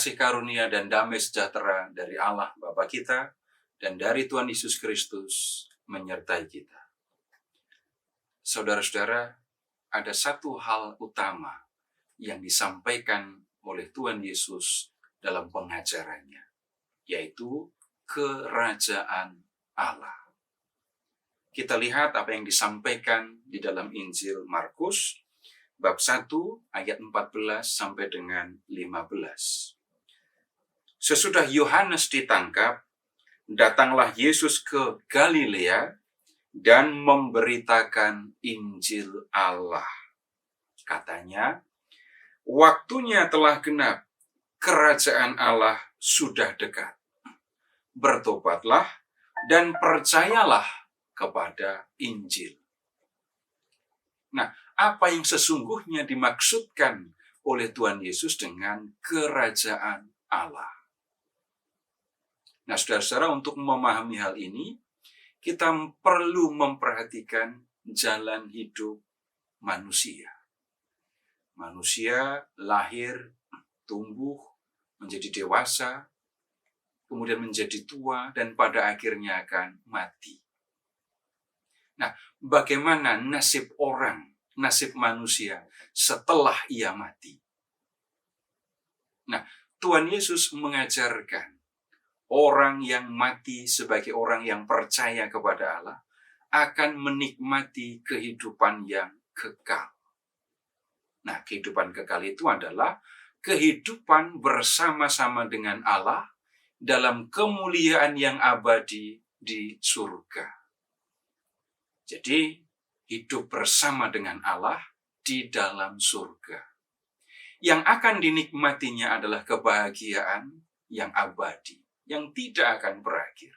kasih karunia dan damai sejahtera dari Allah Bapa kita dan dari Tuhan Yesus Kristus menyertai kita. Saudara-saudara, ada satu hal utama yang disampaikan oleh Tuhan Yesus dalam pengajarannya, yaitu kerajaan Allah. Kita lihat apa yang disampaikan di dalam Injil Markus, bab 1 ayat 14 sampai dengan 15. Sesudah Yohanes ditangkap, datanglah Yesus ke Galilea dan memberitakan Injil Allah. Katanya, waktunya telah genap, kerajaan Allah sudah dekat. Bertobatlah dan percayalah kepada Injil. Nah, apa yang sesungguhnya dimaksudkan oleh Tuhan Yesus dengan kerajaan Allah? Nah, saudara-saudara, untuk memahami hal ini, kita perlu memperhatikan jalan hidup manusia. Manusia lahir, tumbuh, menjadi dewasa, kemudian menjadi tua, dan pada akhirnya akan mati. Nah, bagaimana nasib orang, nasib manusia setelah ia mati? Nah, Tuhan Yesus mengajarkan orang yang mati sebagai orang yang percaya kepada Allah akan menikmati kehidupan yang kekal. Nah, kehidupan kekal itu adalah kehidupan bersama-sama dengan Allah dalam kemuliaan yang abadi di surga. Jadi, hidup bersama dengan Allah di dalam surga. Yang akan dinikmatinya adalah kebahagiaan yang abadi, yang tidak akan berakhir.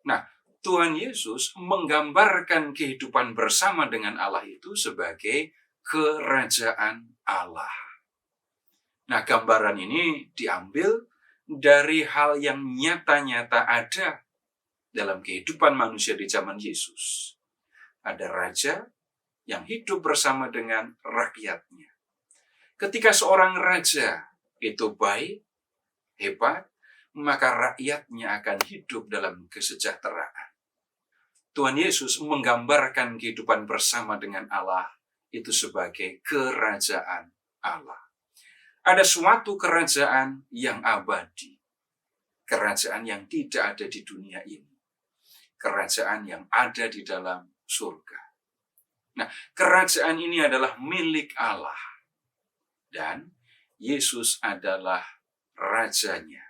Nah, Tuhan Yesus menggambarkan kehidupan bersama dengan Allah itu sebagai kerajaan Allah. Nah, gambaran ini diambil dari hal yang nyata-nyata ada dalam kehidupan manusia di zaman Yesus. Ada raja yang hidup bersama dengan rakyatnya. Ketika seorang raja itu baik, hebat, maka rakyatnya akan hidup dalam kesejahteraan. Tuhan Yesus menggambarkan kehidupan bersama dengan Allah itu sebagai kerajaan Allah. Ada suatu kerajaan yang abadi, kerajaan yang tidak ada di dunia ini. Kerajaan yang ada di dalam surga. Nah, kerajaan ini adalah milik Allah. Dan Yesus adalah rajanya.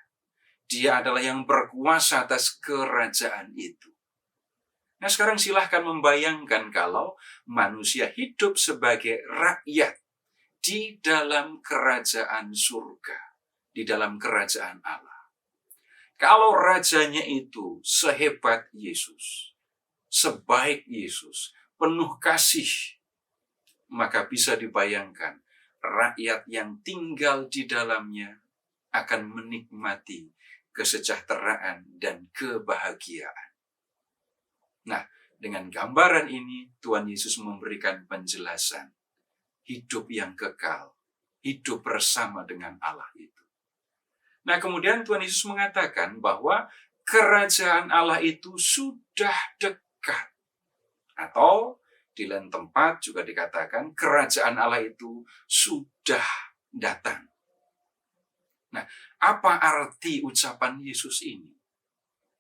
Dia adalah yang berkuasa atas kerajaan itu. Nah, sekarang silahkan membayangkan kalau manusia hidup sebagai rakyat di dalam kerajaan surga, di dalam kerajaan Allah. Kalau rajanya itu sehebat Yesus, sebaik Yesus, penuh kasih, maka bisa dibayangkan rakyat yang tinggal di dalamnya akan menikmati kesejahteraan dan kebahagiaan. Nah, dengan gambaran ini Tuhan Yesus memberikan penjelasan hidup yang kekal, hidup bersama dengan Allah itu. Nah, kemudian Tuhan Yesus mengatakan bahwa kerajaan Allah itu sudah dekat. Atau di lain tempat juga dikatakan kerajaan Allah itu sudah datang. Nah, apa arti ucapan Yesus ini?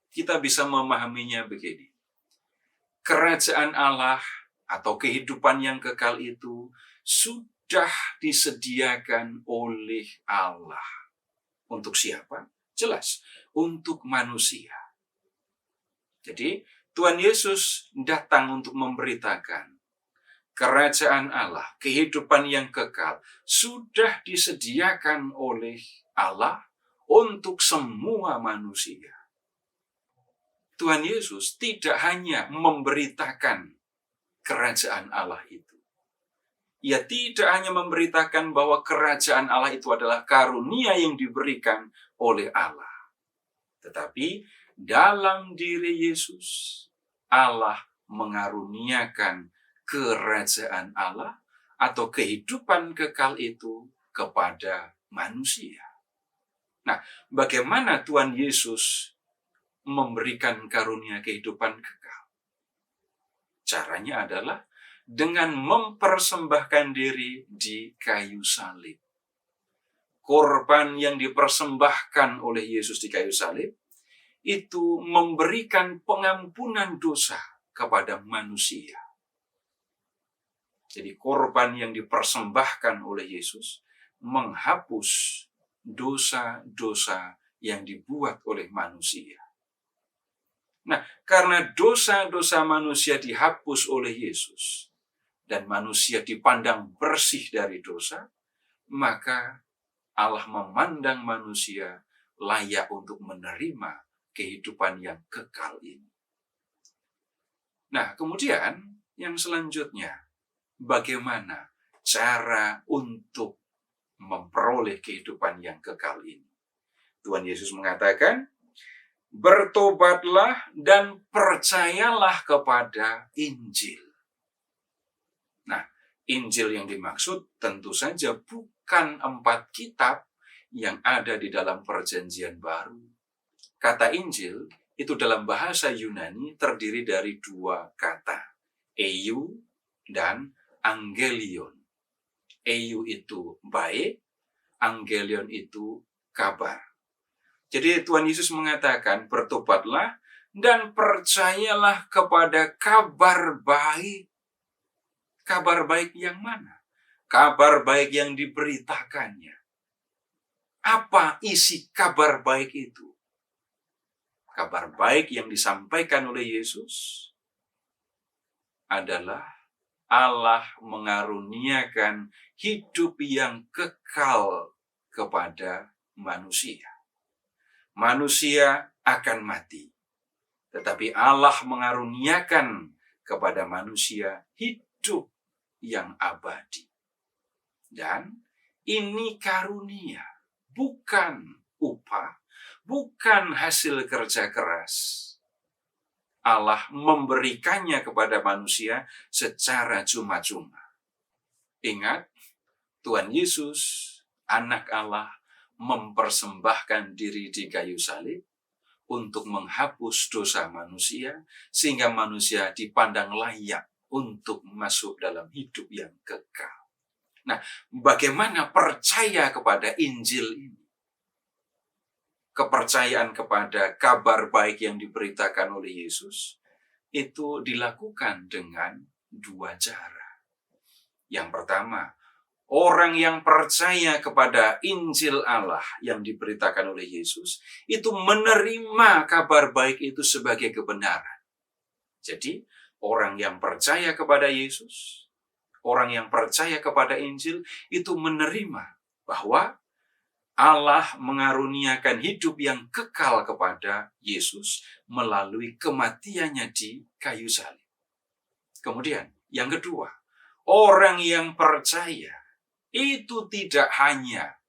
Kita bisa memahaminya begini. Kerajaan Allah atau kehidupan yang kekal itu sudah disediakan oleh Allah. Untuk siapa? Jelas, untuk manusia. Jadi, Tuhan Yesus datang untuk memberitakan kerajaan Allah, kehidupan yang kekal, sudah disediakan oleh Allah untuk semua manusia. Tuhan Yesus tidak hanya memberitakan kerajaan Allah itu. Ia tidak hanya memberitakan bahwa kerajaan Allah itu adalah karunia yang diberikan oleh Allah. Tetapi dalam diri Yesus, Allah mengaruniakan kerajaan Allah atau kehidupan kekal itu kepada manusia. Nah, bagaimana Tuhan Yesus memberikan karunia kehidupan kekal? Caranya adalah dengan mempersembahkan diri di kayu salib. Korban yang dipersembahkan oleh Yesus di kayu salib itu memberikan pengampunan dosa kepada manusia. Jadi korban yang dipersembahkan oleh Yesus menghapus dosa-dosa yang dibuat oleh manusia. Nah, karena dosa-dosa manusia dihapus oleh Yesus dan manusia dipandang bersih dari dosa, maka Allah memandang manusia layak untuk menerima kehidupan yang kekal ini. Nah, kemudian yang selanjutnya, bagaimana cara untuk memperoleh kehidupan yang kekal ini? Tuhan Yesus mengatakan, bertobatlah dan percayalah kepada Injil. Nah, Injil yang dimaksud tentu saja bukan 4 kitab yang ada di dalam Perjanjian Baru. Kata Injil itu dalam bahasa Yunani terdiri dari 2 kata, eiu dan angelion. Eiu itu baik, angelion itu kabar. Jadi Tuhan Yesus mengatakan, bertobatlah dan percayalah kepada kabar baik. Kabar baik yang mana? Kabar baik yang diberitakannya. Apa isi kabar baik itu? Kabar baik yang disampaikan oleh Yesus adalah Allah mengaruniakan hidup yang kekal kepada manusia. Manusia akan mati, tetapi Allah mengaruniakan kepada manusia hidup yang abadi. Dan ini karunia, bukan upah, bukan hasil kerja keras. Allah memberikannya kepada manusia secara cuma-cuma. Ingat, Tuhan Yesus, anak Allah, mempersembahkan diri di kayu salib untuk menghapus dosa manusia, sehingga manusia dipandang layak untuk masuk dalam hidup yang kekal. Nah, bagaimana percaya kepada Injil ini? Kepercayaan kepada kabar baik yang diberitakan oleh Yesus itu dilakukan dengan 2 cara. Yang pertama, orang yang percaya kepada Injil Allah yang diberitakan oleh Yesus itu menerima kabar baik itu sebagai kebenaran. Jadi, orang yang percaya kepada Yesus, orang yang percaya kepada Injil itu menerima bahwa Allah mengaruniakan hidup yang kekal kepada Yesus melalui kematiannya di kayu salib. Kemudian, yang kedua, orang yang percaya itu tidak hanya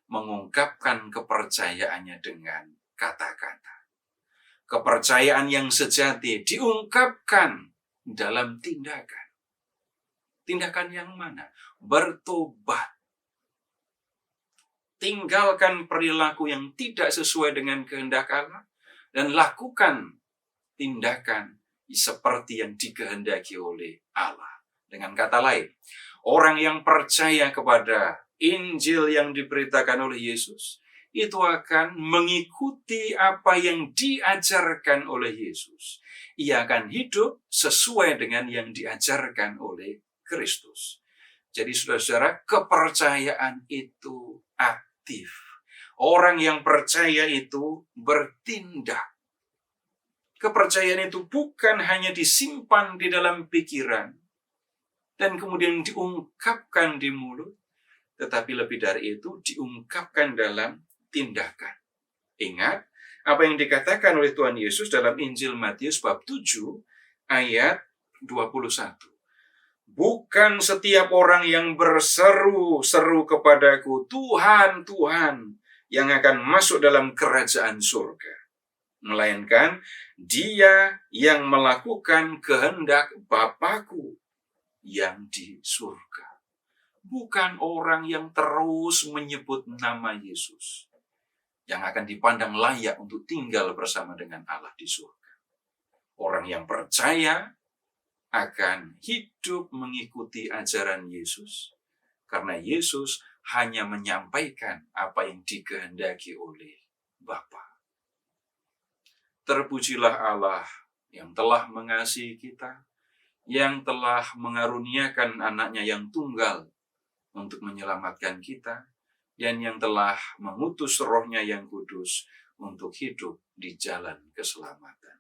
mengungkapkan kepercayaannya dengan kata-kata. Kepercayaan yang sejati diungkapkan dalam tindakan. Tindakan yang mana? Bertobat. Tinggalkan perilaku yang tidak sesuai dengan kehendak Allah dan lakukan tindakan seperti yang dikehendaki oleh Allah. Dengan kata lain, orang yang percaya kepada Injil yang diberitakan oleh Yesus itu akan mengikuti apa yang diajarkan oleh Yesus. Ia akan hidup sesuai dengan yang diajarkan oleh Kristus. Jadi saudara-saudara, kepercayaan itu aktif. Orang yang percaya itu bertindak. Kepercayaan itu bukan hanya disimpan di dalam pikiran dan kemudian diungkapkan di mulut, tetapi lebih dari itu diungkapkan dalam tindakan. Ingat apa yang dikatakan oleh Tuhan Yesus dalam Injil Matius bab 7 ayat 21. Bukan setiap orang yang berseru-seru kepadaku, Tuhan, Tuhan, yang akan masuk dalam kerajaan surga. Melainkan dia yang melakukan kehendak Bapa-Ku yang di surga. Bukan orang yang terus menyebut nama Yesus. yang akan dipandang layak untuk tinggal bersama dengan Allah di surga. Orang yang percaya akan hidup mengikuti ajaran Yesus, karena Yesus hanya menyampaikan apa yang dikehendaki oleh Bapa. Terpujilah Allah yang telah mengasihi kita, yang telah mengaruniakan anaknya yang tunggal untuk menyelamatkan kita, dan yang telah mengutus Roh-Nya yang kudus untuk hidup di jalan keselamatan.